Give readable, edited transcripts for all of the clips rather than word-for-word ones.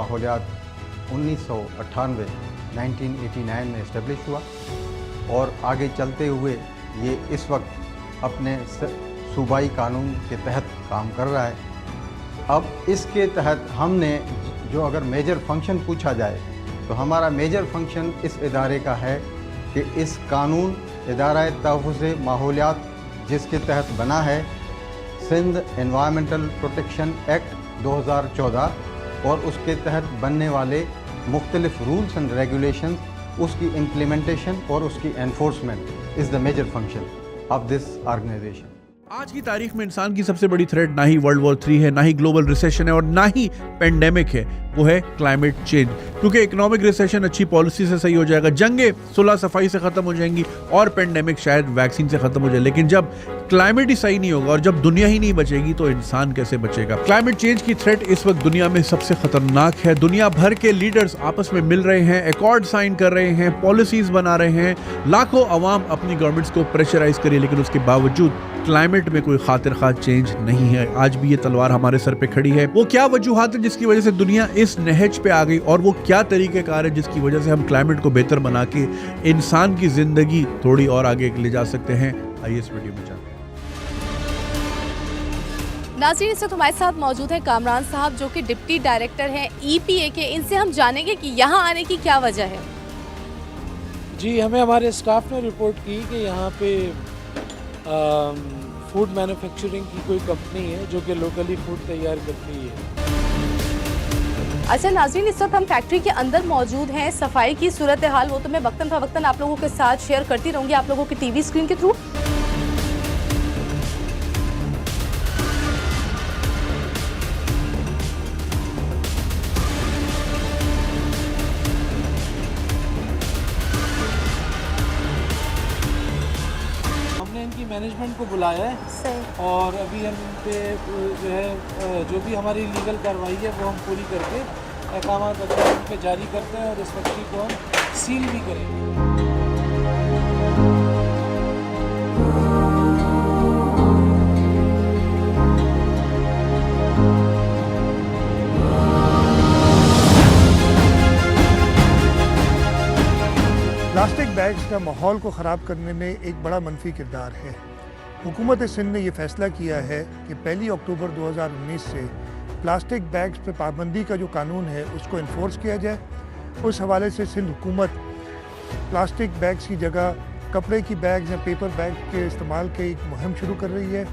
माहौलियात 1989 में इस्टेब्लिश हुआ और आगे चलते हुए ये इस वक्त अपने सूबाई कानून के तहत काम कर रहा है। अब इसके तहत हमने जो अगर मेजर फंक्शन पूछा जाए तो हमारा मेजर फंक्शन इस इदारे का है कि इस कानून इदारा तहफ़्फ़ुज़ माहौलियात जिसके तहत बना है सिंध एनवायरमेंटल प्रोटेक्शन एक्ट 2014 और उसके तहत बनने वाले मुख्तलिफ रूल्स एंड रेगुलेशंस, उसकी इम्प्लीमेंटेशन और उसकी enforcement is the major function of this organisation. आज की तारीख में इंसान की सबसे बड़ी थ्रेट ना ही वर्ल्ड वॉर 3 है, ना ही ग्लोबल रिसेशन है और ना ही पेंडेमिक है, वो है क्लाइमेट चेंज। क्योंकि इकोनॉमिक रिसेशन अच्छी पॉलिसी से सही हो जाएगा, जंगें सुलह सफाई से खत्म हो जाएंगी और पेंडेमिक शायद वैक्सीन से खत्म हो जाए, लेकिन जब क्लाइमेट ही सही नहीं होगा और जब दुनिया ही नहीं बचेगी तो इंसान कैसे बचेगा। क्लाइमेट चेंज की थ्रेट इस वक्त दुनिया में सबसे खतरनाक है। दुनिया भर के लीडर्स आपस में मिल रहे हैं, अकॉर्ड साइन कर रहे हैं, पॉलिसीज बना रहे हैं, लाखों अवाम अपनी गवर्नमेंट्स को प्रेशराइज करिए, लेकिन उसके बावजूद क्लाइमेट में कोई खातिर खा चेंज नहीं है। आज भी ये तलवार हमारे सर पे खड़ी है। वो क्या वजूहात है जिसकी वजह से दुनिया इस नहज पे आ गई और वो क्या तरीक़ेकार है जिसकी वजह से हम क्लाइमेट को बेहतर बना के इंसान की जिंदगी थोड़ी और आगे ले जा सकते हैं। आइए इस वीडियो में जानते हैं। नाज़रीन, इस वक्त हमारे साथ मौजूद हैं कामरान साहब जो कि डिप्टी डायरेक्टर हैं EPA के। इनसे हम जानेंगे कि यहाँ आने की क्या वजह है। जी, हमें हमारे स्टाफ ने रिपोर्ट की कि यहाँ पे फूड मैन्युफैक्चरिंग की कोई कंपनी है जो कि लोकली फूड तैयार करती है। अच्छा नाज़रीन, इस वक्त हम फैक्ट्री के अंदर मौजूद हैं। सफाई की सूरत हाल वो तो मैं वक्तन फवक्तन आप लोगों के साथ शेयर करती रहूँगी आप लोगों की TV स्क्रीन के थ्रू। मैनेजमेंट को बुलाया है और अभी हम पे जो है जो भी हमारी लीगल कार्रवाई है वो हम पूरी करके अहकामात वगैरह पे जारी करते हैं और इस फैक्ट्री को हम सील भी करेंगे। प्लास्टिक बैग्स का माहौल को ख़राब करने में एक बड़ा मनफी किरदार है। हुकूमत सिंध ने यह फ़ैसला किया है कि 1 अक्टूबर 2019 से प्लास्टिक बैग्स पर पाबंदी का जो कानून है उसको इन्फोर्स किया जाए। उस हवाले से सिंध हुकूमत प्लास्टिक बैग्स की जगह कपड़े की बैग्स या पेपर बैग के इस्तेमाल की एक मुहिम शुरू कर रही है।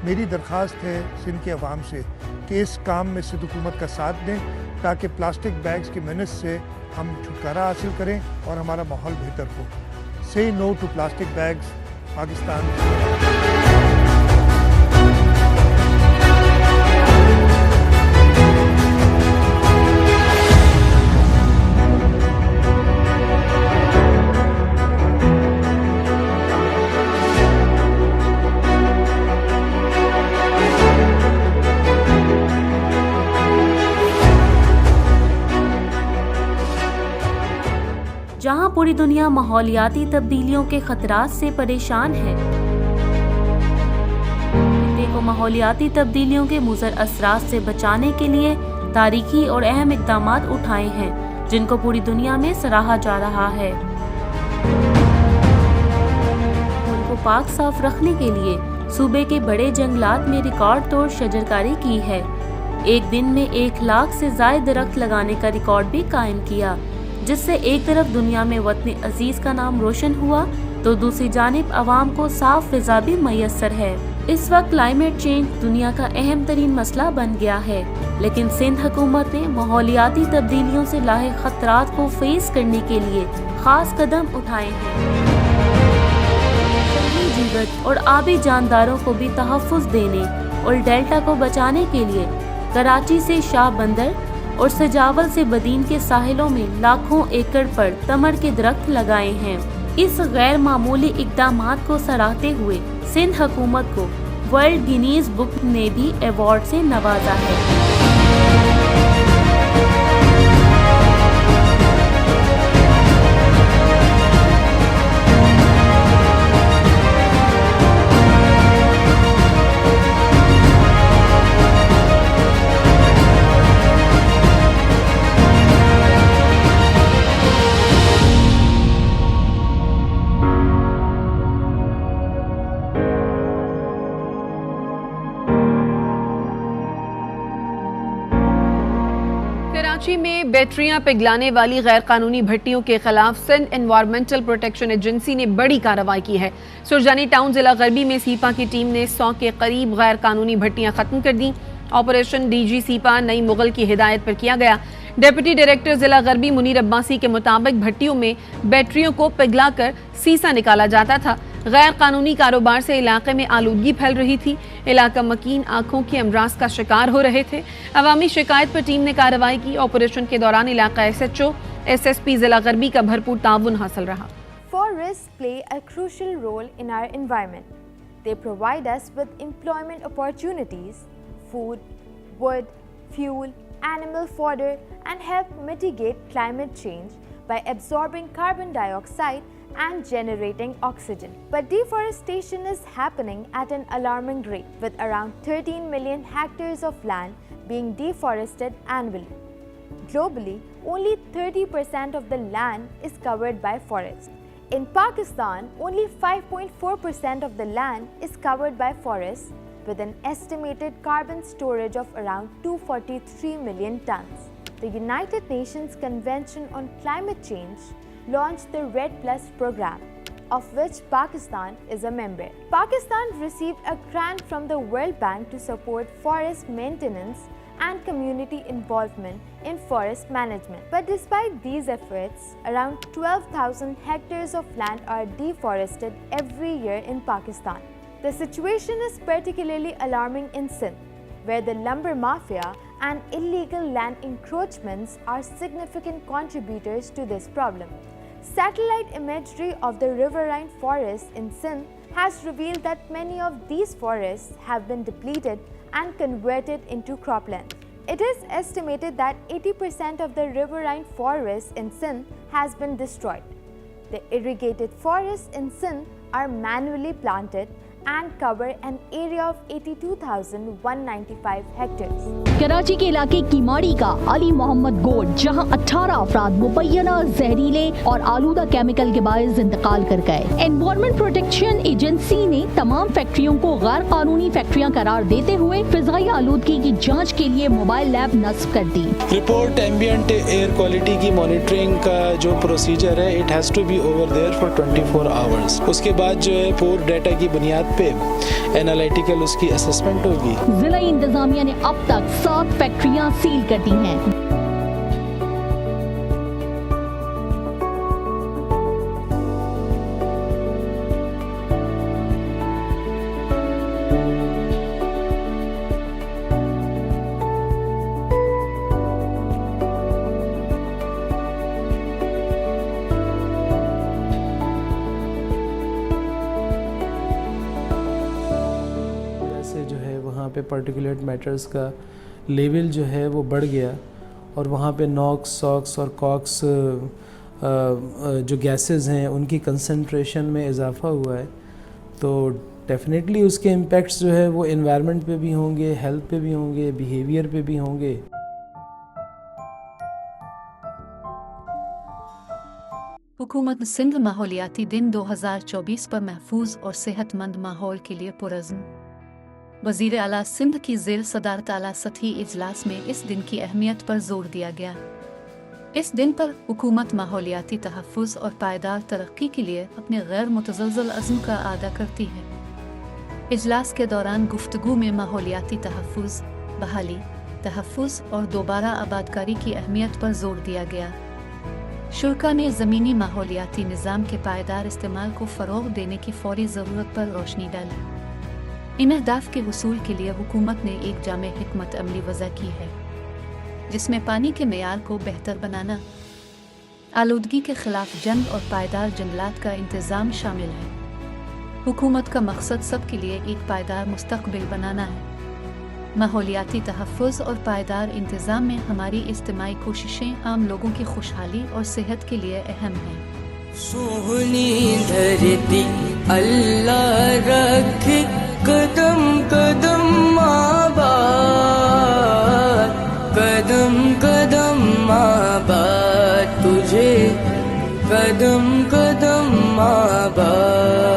मेरी दरख्वास्त है सिंध के अवाम से कि इस काम में सिंध हुकूमत का साथ दें ताकि प्लास्टिक बैग्स के मेनेस से हम छुटकारा हासिल करें और हमारा माहौल बेहतर हो। Say no to plastic bags, Pakistan. जहां पूरी दुनिया माहौलियाती तब्दीलियों के खतरात से परेशान है, को माहौलियाती तब्दीलियों के मुज़र असरात से बचाने के लिए तारीखी और अहम इक़दाम उठाए हैं जिनको पूरी दुनिया में सराहा जा रहा है। मुल्क को पाक साफ रखने के लिए सूबे के बड़े जंगलात में रिकॉर्ड तोड़ शजरकारी की है। एक दिन में 1 लाख से ज़ायद दरख्त लगाने का रिकॉर्ड भी कायम किया, जिससे एक तरफ दुनिया में वतन अजीज का नाम रोशन हुआ तो दूसरी जानिब आवाम को साफ फिजा भी मैसर है। इस वक्त क्लाइमेट चेंज दुनिया का अहम तरीन मसला बन गया है, लेकिन सिंध हुकूमत ने माहौलियाती तब्दीलियों से लाहे खतरात को फेस करने के लिए खास कदम उठाए हैं। जीवत और आबी जानदारों को भी तहफ़्फ़ुज़ देने और डेल्टा को बचाने के लिए कराची से शाह बंदर और सजावल से बदीन के साहिलों में लाखों एकड़ पर तमर के दरख्त लगाए हैं। इस गैर मामूली इक़दामात को सराहते हुए सिंध हुकूमत को वर्ल्ड गिनीज बुक ने भी अवार्ड से नवाजा है। बैटरियां पिघलाने वाली गैरकानूनी भट्टियों के खिलाफ सिंध एनवायरमेंटल प्रोटेक्शन एजेंसी ने बड़ी कार्रवाई की है। सुरजानी टाउन जिला गरबी में सीपा की टीम ने 100 के करीब गैरकानूनी भट्टियां खत्म कर दी। ऑपरेशन डीजी सीपा नई मुगल की हिदायत पर किया गया। डिप्टी डायरेक्टर जिला गरबी मुनीर अब्बासी के मुताबिक भट्टियों में बैटरियों को पिघलाकर सीसा निकाला जाता था। गैर कानूनी कारोबार से इलाके में आलूदगी फैल रही थी। इलाका मकीन आंखों की अमराज का शिकार हो रहे थे। अवामी शिकायत पर टीम ने कार्रवाई की। ऑपरेशन के दौरान इलाका SHO, SSP जिला गरबी का भरपूर ताउन हासिल रहा। Forests play a crucial role in our environment. They provide us with employment opportunities, food, wood, fuel, animal fodder, and help mitigate climate change by absorbing carbon dioxide and generating oxygen. But deforestation is happening at an alarming rate, with around 13 million hectares of land being deforested annually. Globally, only 30% of the land is covered by forests. In Pakistan, only 5.4% of the land is covered by forests, with an estimated carbon storage of around 243 million tons. The United Nations Convention on Climate Change launched the REDD+ program, of which Pakistan is a member. Pakistan received a grant from the World Bank to support forest maintenance and community involvement in forest management. But despite these efforts, around 12,000 hectares of land are deforested every year in Pakistan. The situation is particularly alarming in Sindh, where the lumber mafia and illegal land encroachments are significant contributors to this problem. Satellite imagery of the riverine forests in Sindh has revealed that many of these forests have been depleted and converted into cropland. It is estimated that 80% of the riverine forests in Sindh has been destroyed. The irrigated forests in Sindh are manually planted and cover an area of 82,195 hectares. Karachi के इलाके कीमाड़ी का अली मोहम्मद गोड, जहां 18 अफराद मुबैना जहरीले और आलूदा chemical के बायस इंतकाल कर गए। एनवायरमेंट प्रोटेक्शन एजेंसी ने तमाम फैक्ट्रियों को गैर कानूनी फैक्ट्रियां करार देते हुए फिजाई आलूदगी की जांच के लिए मोबाइल लैब नस्ब कर दी। रिपोर्ट एम्बिएंट एयर क्वालिटी की मॉनिटरिंग का जो प्रोसीजर है, it has to be over there for 24 hours. उसके बाद जो है पूर डाटा की बुनियाद पे एनालिटिकल उसकी असेसमेंट होगी। जिला इंतजामिया ने अब तक 7 फैक्ट्रियां सील कर दी हैं। पार्टिकुलेट मैटर्स का लेवल जो है वो बढ़ गया और वहाँ पे नॉक्स, सॉक्स और कॉक्स जो गैसेस हैं उनकी कंसंट्रेशन में इजाफा हुआ है। तो डेफिनेटली उसके इम्पैक्ट्स जो है वो एनवायरनमेंट पे भी होंगे, हेल्थ पे भी होंगे, बिहेवियर पे भी होंगे। हुकूमत सिंध माहौलियाती दिन 2024 पर महफूज और सेहतमंद माहौल के लिए पुरज़्म। वज़ीर आला सिंध की ज़ेर सदारत आला सतही इजलास में इस दिन की अहमियत पर जोर दिया गया। इस दिन पर हुकूमत माहौलियाती तहफ़्फ़ुज़ और पायदार तरक्की के लिए अपने गैर मुतज़लज़ल अज़्म का आदा करती है। इजलास के दौरान गुफ्तगू में माहौलियाती तहफ़्फ़ुज़, बहाली, तहफ़्फ़ुज़ और दोबारा आबादकारी की अहमियत पर जोर दिया गया। शुरा ने ज़मीनी माहौलियाती निज़ाम के पायदार इस्तेमाल को फ़रोग़ देने की फ़ौरी ज़रूरत पर रोशनी डाली। इन अहदाफ़ के हुसूल के लिए हुकूमत ने एक जामे हिकमत अमली वज़ा की है, जिसमें पानी के मेयार को बेहतर बनाना, आलूदगी के ख़िलाफ़ जंग और पायदार जंगलात का इंतज़ाम शामिल है। हुकूमत का मकसद सब के लिए एक पायदार मुस्तक़बिल बनाना है। माहौलियाती तहफ़्फ़ुज़ और पायदार इंतज़ाम में हमारी इज्तिमाई कोशिशें आम लोगों की खुशहाली और सेहत के लिए अहम हैं। सोहनी धरती अल्लाह रखे कदम कदम आबाद, कदम कदम आबाद तुझे, कदम कदम आबाद।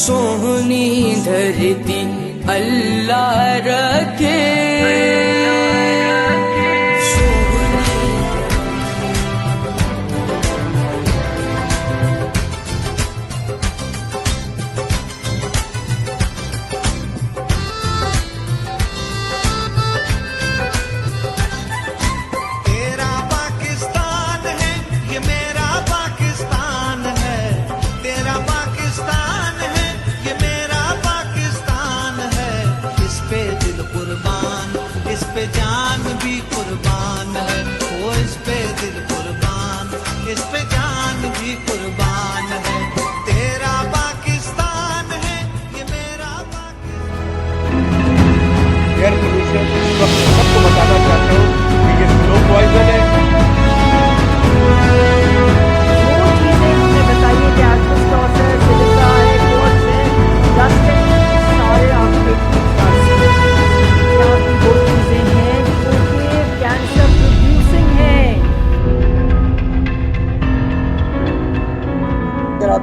सोहनी धरती अल्लाह रखे, सोहनी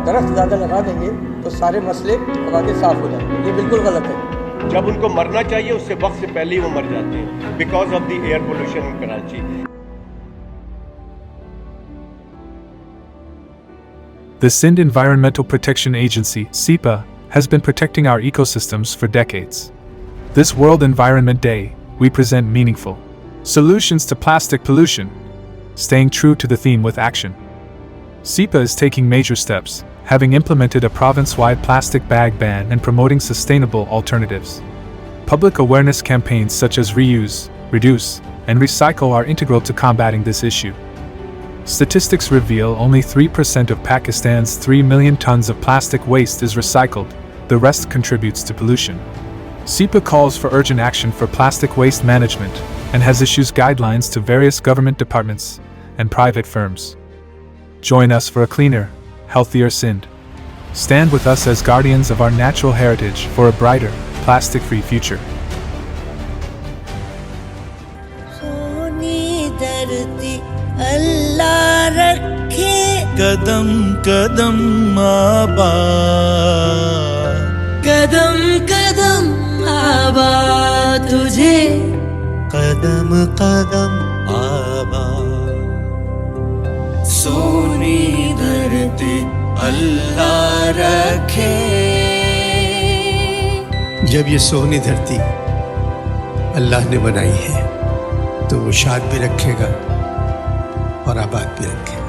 दरख्त ज़्यादा लगा देंगे तो सारे मसले हवा के साफ हो जाएंगे। ये बिल्कुल गलत है। जब उनको मरना चाहिए उससे वक्त से पहले ही वो मर जाते हैं because of the air pollution in Karachi. The Sindh Environmental Protection Agency, SEPA, has been protecting our ecosystems for decades. This World Environment Day, we present meaningful solutions to plastic pollution, staying true to the theme with action. SEPA is taking major steps, having implemented a province-wide plastic bag ban and promoting sustainable alternatives. Public awareness campaigns such as reuse, reduce, and recycle are integral to combating this issue. Statistics reveal only 3% of Pakistan's 3 million tons of plastic waste is recycled, the rest contributes to pollution. SEPA calls for urgent action for plastic waste management and has issued guidelines to various government departments and private firms. Join us for a cleaner, healthier Sindh. Stand with us as guardians of our natural heritage for a brighter, plastic-free future. अल्लाह रखे कदम कदम आबाद, कदम कदम आबाद तुझे, कदम कदम आबाद। सोनी धरती अल्लाह रखे। जब ये सोनी धरती अल्लाह ने बनाई है तो वो शाद भी रखेगा और आबाद भी रखेगा।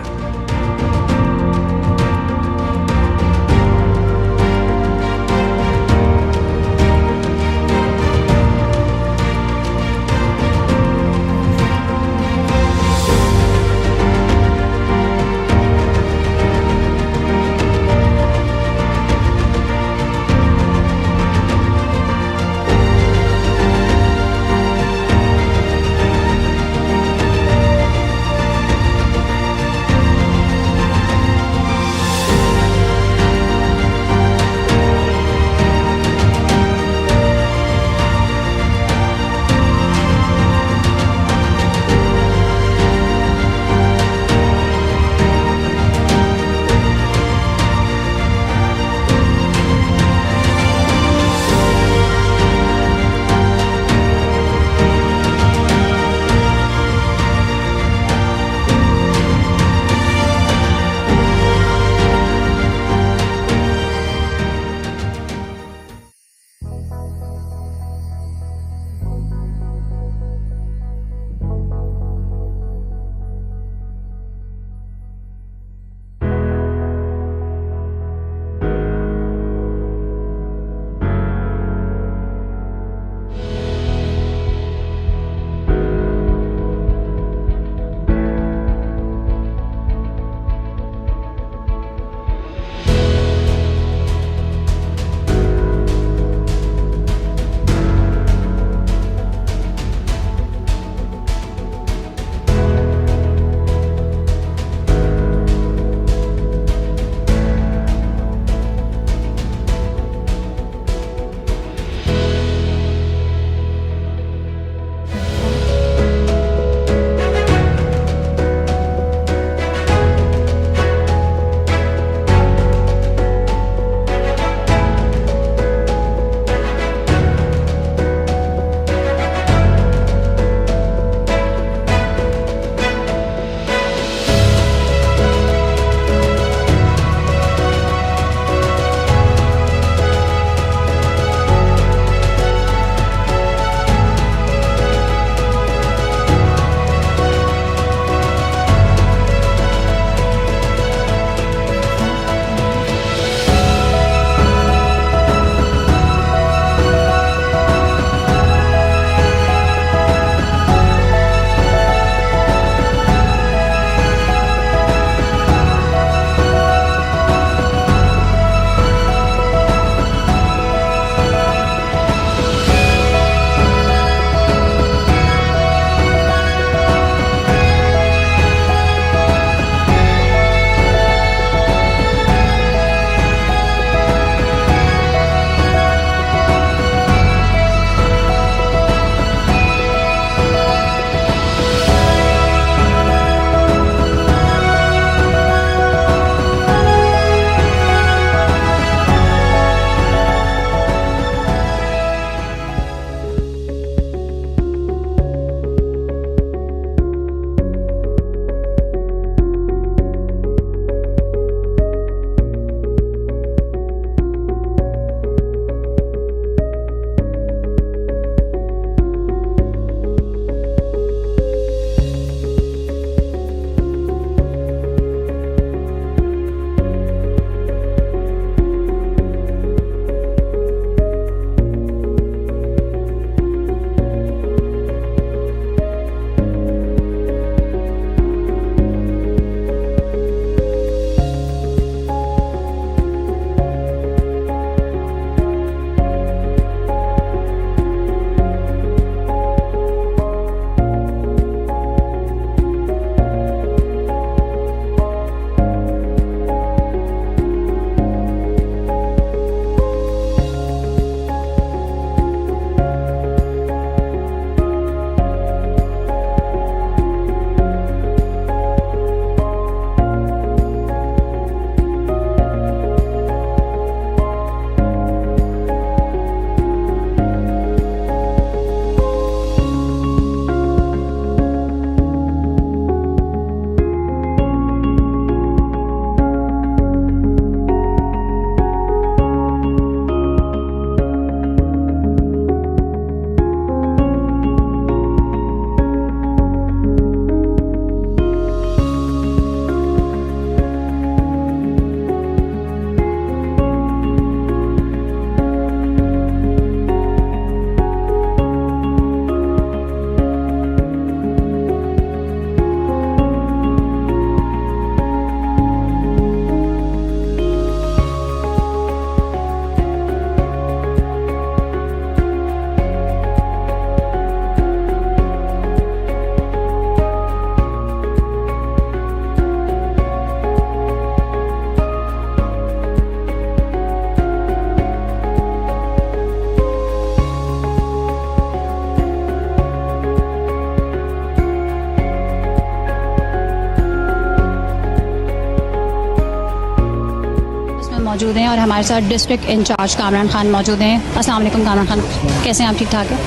मौजूद हैं और हमारे साथ डिस्ट्रिक्ट इंचार्ज कामरान खान मौजूद हैं। अस्सलाम वालेकुम कामरान खान, कैसे हैं आप? ठीक ठाक है।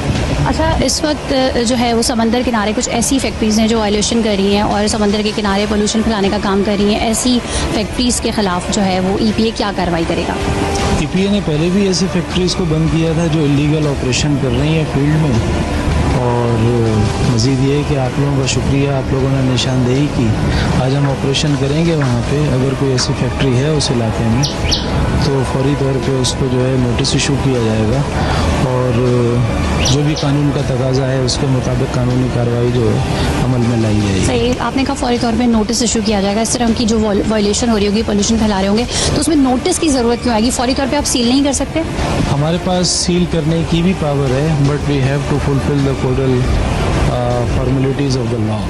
अच्छा, इस वक्त जो है वो समंदर किनारे कुछ ऐसी फैक्ट्रीज़ हैं जो वायलेशन कर रही हैं और समंदर के किनारे पोल्यूशन फैलाने का काम कर रही हैं। ऐसी फैक्ट्रीज़ के ख़िलाफ़ जो है वो EPA क्या कार्रवाई करेगा? EPA ने पहले भी ऐसी फैक्ट्रीज़ को बंद किया था जो इलीगल ऑपरेशन कर रही हैं फील्ड में। और मज़ीद ये है कि आप लोगों का शुक्रिया, आप लोगों ने निशानदेही की। आज हम ऑपरेशन करेंगे वहाँ पे। अगर कोई ऐसी फैक्ट्री है उस इलाके में तो फौरी तौर पे उसको जो है नोटिस इशू किया जाएगा और जो भी कानून का तकाजा है उसके मुताबिक कानूनी कार्रवाई जो है अमल में लाई जाएगी। सही, आपने कहा फौरी तौर पे नोटिस इशू किया जाएगा। इस तरह की जो वायलेशन हो रही होगी, पोल्यूशन फैला रहे होंगे, तो उसमें नोटिस की ज़रूरत क्यों आएगी? फौरी तौर पे आप सील नहीं कर सकते? हमारे पास सील करने की भी पावर है, but we have to fulfil the codal formalities of the law.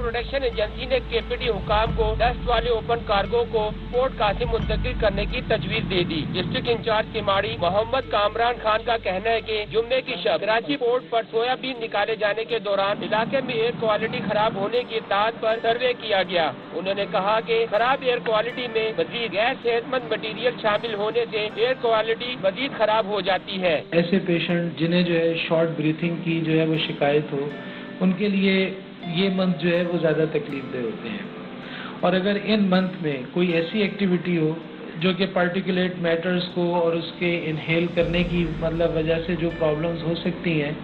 Production agency ने KPD हुकाम को डस्ट वाले ओपन कार्गो को पोर्ट कासिम मुंतकिल करने की तजवीज दे दी। डिस्ट्रिक्ट इंचार्ज किमाड़ी मोहम्मद कामरान खान का कहना है कि जुम्मे की शब कराची पोर्ट पर सोयाबीन निकाले जाने के दौरान इलाके में एयर क्वालिटी खराब होने की इत्तला पर सर्वे किया गया। उन्होंने कहा कि खराब एयर क्वालिटी में मजीद गैर सेहतमंद मटीरियल शामिल होने से एयर क्वालिटी मजीद खराब हो जाती है। ऐसे पेशेंट जिन्हें जो है शॉर्ट ब्रीथिंग की जो है वो शिकायत हो, उनके लिए ये मंथ जो है वो ज़्यादा तकलीफ दे होते हैं। और अगर इन मंथ में कोई ऐसी एक्टिविटी हो जो कि पार्टिकुलेट मैटर्स को और उसके इनहेल करने की मतलब वजह से जो प्रॉब्लम्स हो सकती हैं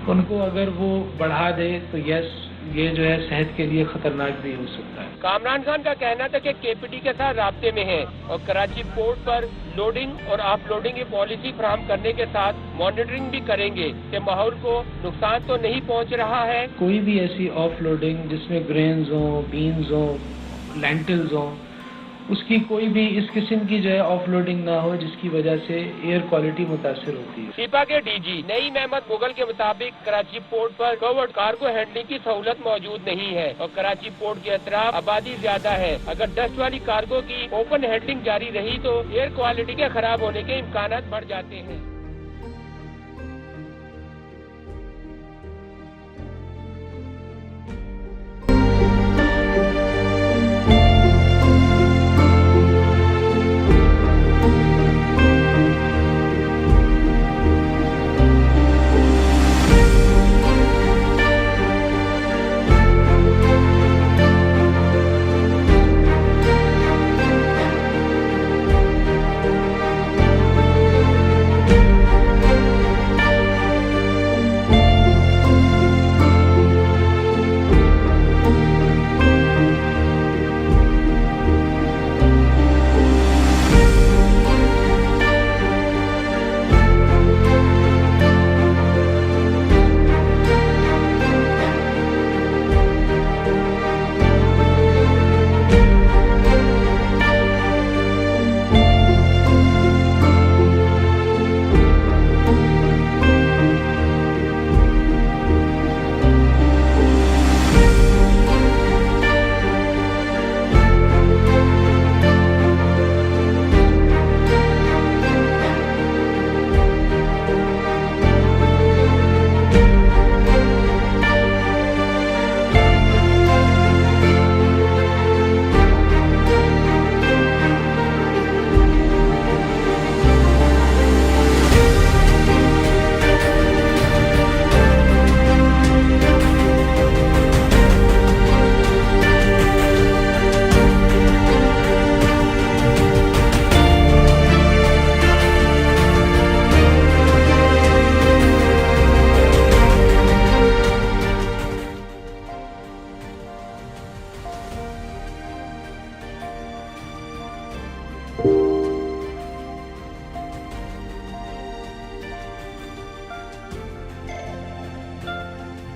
उनको अगर वो बढ़ा दे तो यस ये जो है सेहत के लिए खतरनाक भी हो सकता है। कामरान खान का कहना था कि केपीटी के साथ राब्ते में है और कराची पोर्ट पर लोडिंग और ऑफलोडिंग की पॉलिसी फराहम करने के साथ मॉनिटरिंग भी करेंगे कि माहौल को नुकसान तो नहीं पहुंच रहा है। कोई भी ऐसी ऑफलोडिंग जिसमें ग्रेन्स हो, बीन्स हो, लेंटिल्स हो, उसकी कोई भी इस किस्म की जो है ऑफलोडिंग ना हो जिसकी वजह से एयर क्वालिटी मुतासर होती है। सीपा के डीजी नईम अहमद मुगल के मुताबिक कराची पोर्ट पर कवर्ड कार्गो हैंडलिंग की सहूलत मौजूद नहीं है और कराची पोर्ट के अतराफ आबादी ज्यादा है। अगर डस्ट वाली कार्गो की ओपन हैंडलिंग जारी रही तो एयर क्वालिटी के खराब होने के इम्कान बढ़ जाते हैं।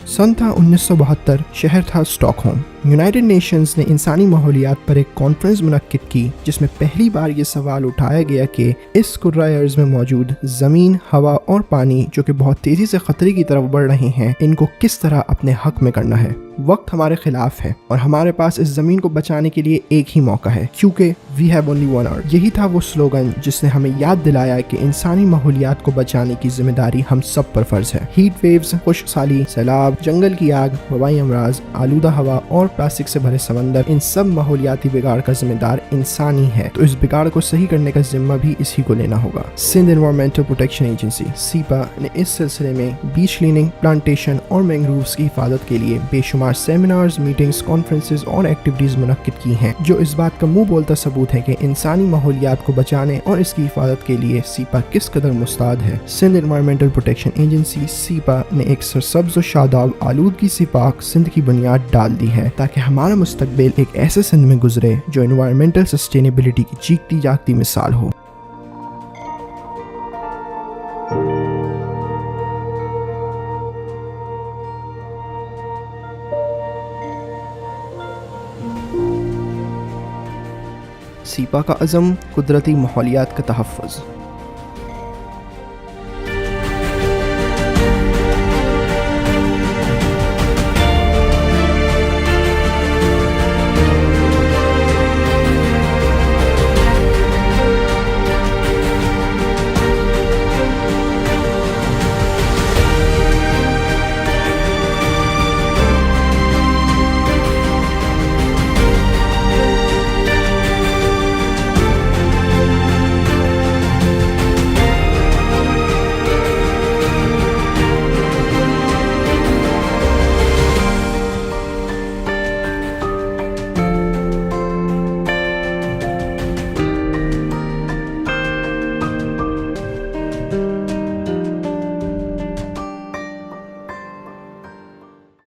सन था 1972, शहर था स्टॉकहोम। यूनाइटेड नेशंस ने इंसानी माहौलियात पर एक कॉन्फ्रेंस मुनक्किद की जिसमें पहली बार ये सवाल उठाया गया कि इस कुर्राए अर्ज़ में मौजूद ज़मीन, हवा और पानी जो कि बहुत तेज़ी से ख़तरे की तरफ बढ़ रहे हैं, इनको किस तरह अपने हक में करना है। वक्त हमारे खिलाफ है और हमारे पास इस ज़मीन को बचाने के लिए एक ही मौका है, क्योंकि we have only one earth. यही था वो स्लोगन जिसने हमें याद दिलाया कि इंसानी माहौलियात को बचाने की जिम्मेदारी हम सब पर फ़र्ज़ है। हीट वेव्स, खुश्क-साली, सैलाब, जंगल की आग, वबाई अमराज, आलूदा हवा और प्लास्टिक से भरे समंदर, इन सब माहौलियाती बिगाड़ का जिम्मेदार इंसान ही है। तो इस बिगाड़ को सही करने का जिम्मा भी इसी को लेना होगा। Sindh environmental protection agency SEPA ने इस सिलसिले में बीच क्लीनिंग, प्लांटेशन और मैंग्रोव्स की हिफाजत के लिए बेशुमार सेमिनार्स, मीटिंग्स, कॉन्फ्रेंसेस और एक्टिविटीज मुनक्किद की हैं, जो इस बात का मुंह बोलता सबूत है कि इंसानी माहौलियात को बचाने और इसकी हिफाजत के लिए सीपा किस कदर मुस्ताद है। Sindh environmental protection agency SEPA ने एक सरसब्ज़ और शादाब आलूदगी से पाक सिंध की बुनियाद डाल दी है ताकि हमारा मुस्तकबिल एक ऐसे सिंध में गुजरे जो एनवायरमेंटल सस्टेनेबिलिटी की चीखती जागती मिसाल हो। सीपा का अज़म कुदरती माहौलियात का तहफ़्फ़ुज़।